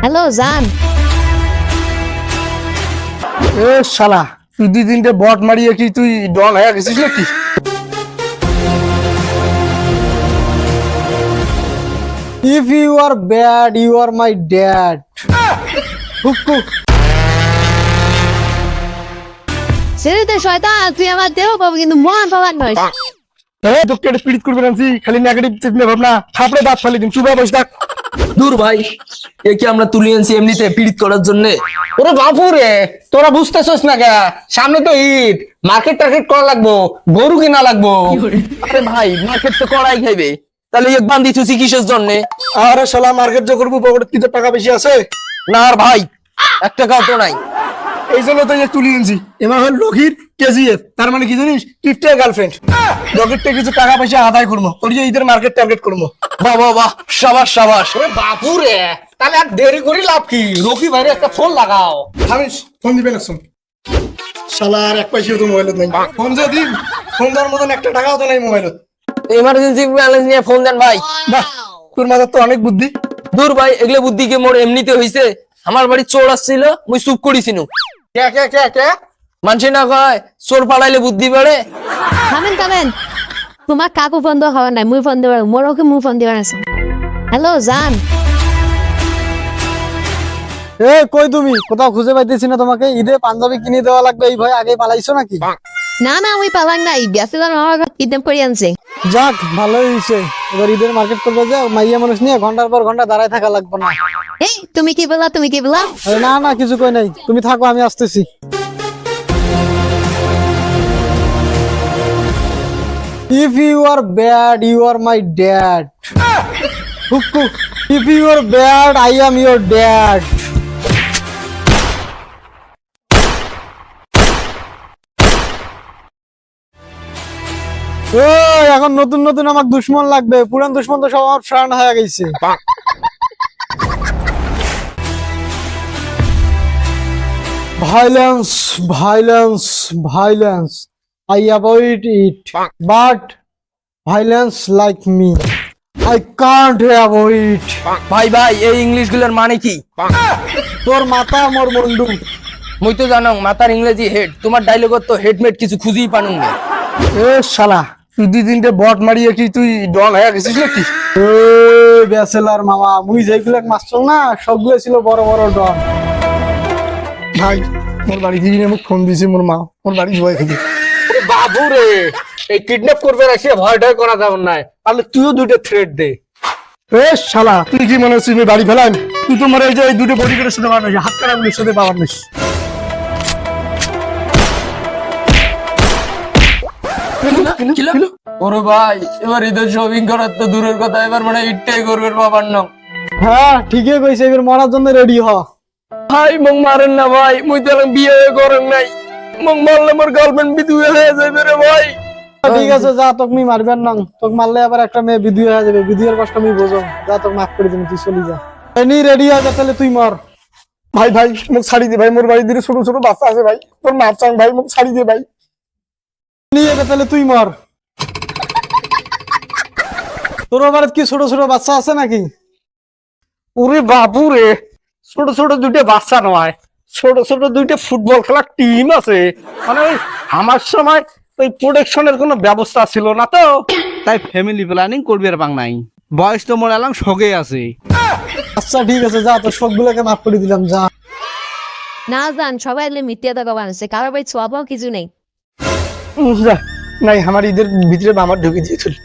Hello জান। এ শালা, তুই দুই তিনটে বট মারিয়ে কি তুই ডন হয়ে গেছিস নাকি? If you are bad, you are my dad. হুক্কু। ছেড়ে শয়তান, তুই আমার দেহ পাবো কিন্তু মহান পাবার নয়। তো কেটে পিড়িত করবে না খালি নেগেটিভ চিন্তা ভাবনা, থাপড়ে দাঁত ফালি দিন, চুপা বসে থাক। দূর ভাই, এ কি আমরা তুলে আনছি এমনিতে পীড়িত করার জন্য? ওরে বাপু রে, তোরা বুঝতেছস না কে? সামনে তো ঈদ, মার্কেট টার্গেট করা লাগবো, গরু কিনা লাগবো। আরে ভাই, মার্কেট তো করাই খাইবে, তাহলে এক বান্দি থুসি কিসের জন্য? আরে শালা, মার্কেট যে করবো পকেটে কি তোর টাকা বেশি আছে? না আর ভাই, 1 টাকাও তো নাই। এই জন্য তো তুলি আনছি। এবার হল লকির কেজিএফ, তার মানে কি জানিস? টিপটে গার্লফ্রেন্ড। লকিরটা কিছু টাকা পয়সা আদায় করবো, তোর যে ঈদের মার্কেট টার্গেট করবো। বাহ বাহ বাহ, সাবাস সাবাস। ওরে বাপু রে, তাহলে আর দেরি করি লাভ কি? রকি ভাইরে একটা ফোন লাগাও। থামিস, ফোন দিবেন না শুন। শালা আর এক পয়সাও তো মোবাইলত নাই। ফোন যে দিন, ফোন দেওয়ার মতন একটা টাকাও তো নাই মোবাইলত। এমার্জেন্সি ব্যালেন্স নিয়ে ফোন দেন ভাই। বাহ, তোর মাথার তো অনেক বুদ্ধি। দূর ভাই, এগুলো বুদ্ধি কি মোর এমনিতে হইছে? আমার বাড়ি চোর আসছিল, মুই চুপ করিছিনু। কে কে কে কে? মানুষে না কয় চোর পালাইলে বুদ্ধি বাড়ে। থামেন, তোমার কাকু ফোন দেওয়া খাবার নাই, মুই ফোন দেবার, মোর ওকে মুই ফোন দেবার আছে। হ্যালো জান। এ কই তুমি? কোথাও খুঁজে পাইতেছি না তোমাকে। ঈদে পাঞ্জাবি কিনে দেওয়া লাগবে এই ভয় আগে পালাইছো নাকি? না আমি পালাং নাই, বেসিলার আমার কিডন্যাপ করে আনছে। যাক, ভালোই হয়েছে। এবার ঈদের মার্কেট করবে যে মাইয়া মানুষ নিয়ে ঘন্টার পর ঘন্টা দাঁড়ায় থাকা লাগবে না। এই তুমি কি বলা? আরে না না, কিছু কই নাই, তুমি থাকো, আমি আসতেছি। If you are bad, you are my dad. হুক্কু। If you are bad, I am your dad. এখন নতুন নতুন আমার দুশ্মন লাগবে, পুরান দুশ্মন তো সব আমার ফ্রেন্ড হয়ে গেছে। Violence, violence, violence. I avoid it, but violence like me, I can't avoid. ভাই ভাই, এই ইংলিশ গুলোর মানে কি? তোর মাথা মোর বন্ধু। মুই তো জানো মাতার ইংরেজি হেড, তোমার ডায়লগত তো হেডমেট কিছু খুঁজেই পানুন না। এ শালা, তুই দুই তিনটে বট মারিয়ে কি তুই ডন হয়ে গেছিস নাকি? ব্যাচেলার মামা, মুই যেগুলো মাস্টার না সবগুলো ছিল বড় বড় ডন। ভাই, মোর বাড়ি থেকে মোক ফোন দিয়েছে মোর মা, মোর বাড়ি ভয় খেতে। বাবু রে, এই কিডন্যাপ করবে রাখছে, ভয় টয় করা যাবে না, তাহলে তুইও দুটো থ্রেড দে। এ শালা, তুই কি মনে হচ্ছিস আমি বাড়ি ফেলাম? তুই তো মনে হয় যে এই দুটো বডি করে সাথে পাওয়ার হাত কাটা গুলির সাথে পাওয়ার নিস। ওরে ভাই, এবার ঈদের শপিং করার তো দূরের কথা, এবার মানে ইটটাই করবেন বাবার নাম। হ্যাঁ ঠিকই কইছে, এবার মরার জন্য রেডি হ। ভাই মং মারেন না ভাই, মুই তো বিয়ে করেন নাই, মং মারলে মোর গার্লফ্রেন্ড বিধবা হয়ে যাবে রে ভাই। ঠিক আছে, যা, তোকে আমি মারবেন না, তোকে মারলে আবার একটা মেয়ে বিধবা হয়ে যাবে, বিধবার কষ্ট আমি বোঝো। যা, তোকে মাফ করে দিন, তুই চলি যা। এনি রেডি হয়ে যা, তাহলে তুই মর। ভাই ভাই, মোক ছাড়ি দে ভাই, মোর বাড়ি দিকে ছোট ছোট বাচ্চা আছে ভাই, তোর মাপ চাং ভাই, মোক ছাড়ি দে ভাই। নিয়ে যা, তাহলে তুই মর। তোর বাড়িতে কি ছোট ছোট বাচ্চা আছে নাকি? ওরে বাবু রে, ছোট ছোট দুইটা বাচ্চা নয়, ছোট ছোট দুইটা ফুটবল খেলার টিম আছে। মানে ওই আমার সময় ওই প্রোটেকশনের কোনো ব্যবস্থা ছিল না, তো তাই ফ্যামিলি প্ল্যানিং করবি আর বাং নাই, বয়স তো মোর এলাম শোকে আছে। আচ্ছা ঠিক আছে, যা, তোর সবগুলোকে মাফ করে দিলাম, যা। না জান, সবাই এলে মিথ্যা টাকা বানাচ্ছে, কারো ভাই ছোয়াবাও কিছু নেই। নাই, আমার ঈদের ভিতরে আমার ঢুকে দিয়েছিল।